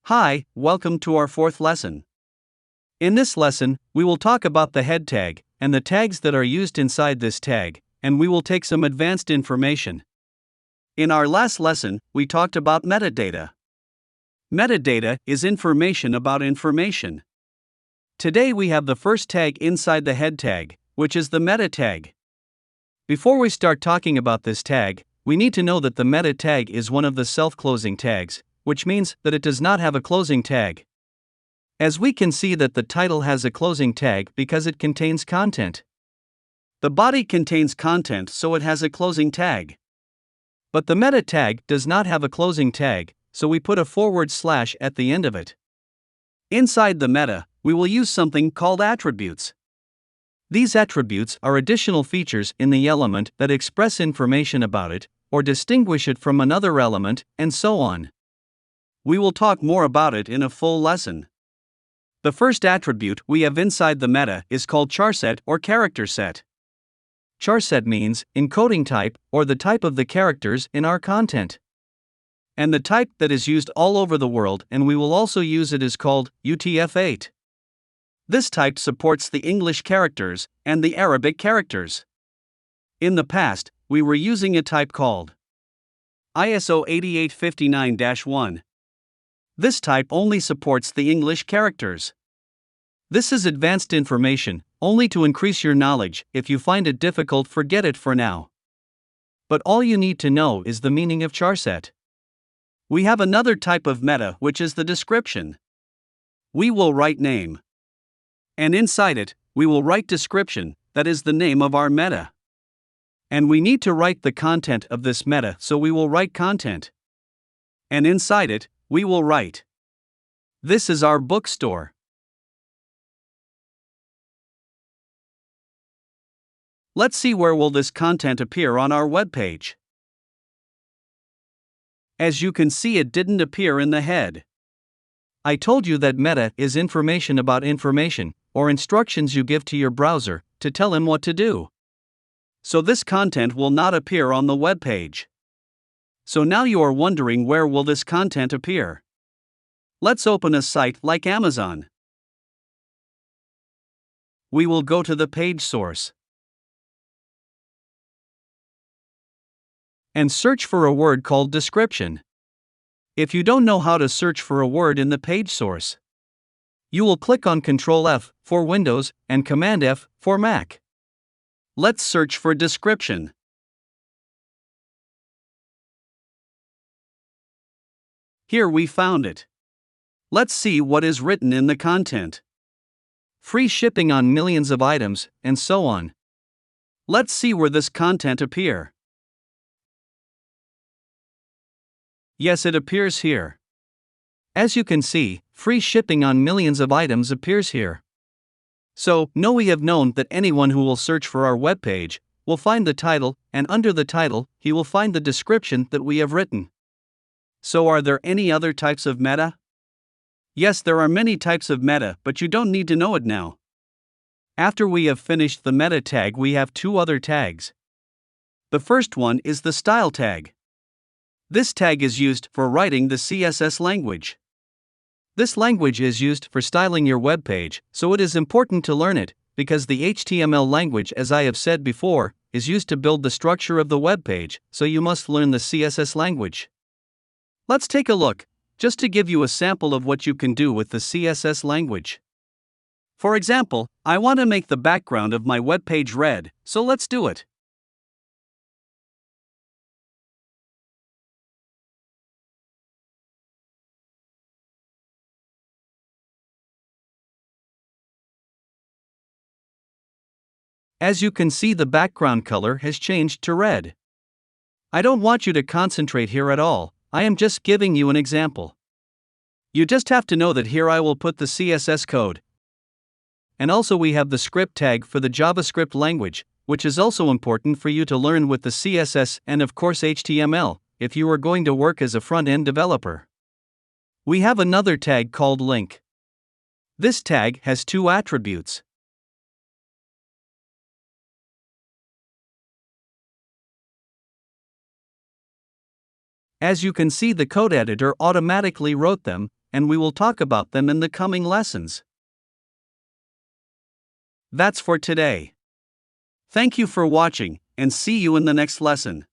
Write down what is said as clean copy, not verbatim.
Hi, welcome to our fourth lesson. In this lesson, we will talk about the head tag and the tags that are used inside this tag, and we will take some advanced information. In our last lesson, we talked about metadata. Metadata is information about information. Today we have the first tag inside the head tag, which is the meta tag. Before we start talking about this tag, we need to know that the meta tag is one of the self-closing tags, which means that it does not have a closing tag. As we can see that the title has a closing tag because it contains content. The body contains content, so it has a closing tag. But the meta tag does not have a closing tag, so we put a forward slash at the end of it. Inside the meta, we will use something called attributes. These attributes are additional features in the element that express information about it, or distinguish it from another element, and so on. We will talk more about it in a full lesson. The first attribute we have inside the meta is called charset or character set. Charset means encoding type or the type of the characters in our content. And the type that is used all over the world, and we will also use it, is called UTF-8. This type supports the English characters and the Arabic characters. In the past, we were using a type called ISO 8859-1. This type only supports the English characters. This is advanced information, only to increase your knowledge. If you find it difficult, forget it for now. But all you need to know is the meaning of charset. We have another type of meta, which is the description. We will write name. And inside it, we will write description, that is the name of our meta. And we need to write the content of this meta, so we will write content. And inside it, we will write. This is our bookstore. Let's see where will this content appear on our web page. As you can see, it didn't appear in the head. I told you that meta is information about information, or instructions you give to your browser to tell him what to do. So this content will not appear on the web page. So now you are wondering, where will this content appear? Let's open a site like Amazon. We will go to the page source and search for a word called description. If you don't know how to search for a word in the page source, you will click on Ctrl F for Windows and Command F for Mac. Let's search for description. Here we found it. Let's see what is written in the content. Free shipping on millions of items, and so on. Let's see where this content appear. Yes, it appears here. As you can see, free shipping on millions of items appears here. So, now we have known that anyone who will search for our web page will find the title, and under the title, he will find the description that we have written. So, are there any other types of meta? Yes, there are many types of meta, but you don't need to know it now. After we have finished the meta tag, we have two other tags. The first one is the style tag. This tag is used for writing the CSS language. This language is used for styling your web page, so it is important to learn it, because the HTML language, as I have said before, is used to build the structure of the web page, so you must learn the CSS language. Let's take a look, just to give you a sample of what you can do with the CSS language. For example, I want to make the background of my web page red, so let's do it. As you can see, the background color has changed to red. I don't want you to concentrate here at all, I am just giving you an example. You just have to know that here I will put the CSS code. And also we have the script tag for the JavaScript language, which is also important for you to learn with the CSS and of course HTML, if you are going to work as a front-end developer. We have another tag called link. This tag has two attributes. As you can see, the code editor automatically wrote them, and we will talk about them in the coming lessons. That's for today. Thank you for watching, and see you in the next lesson.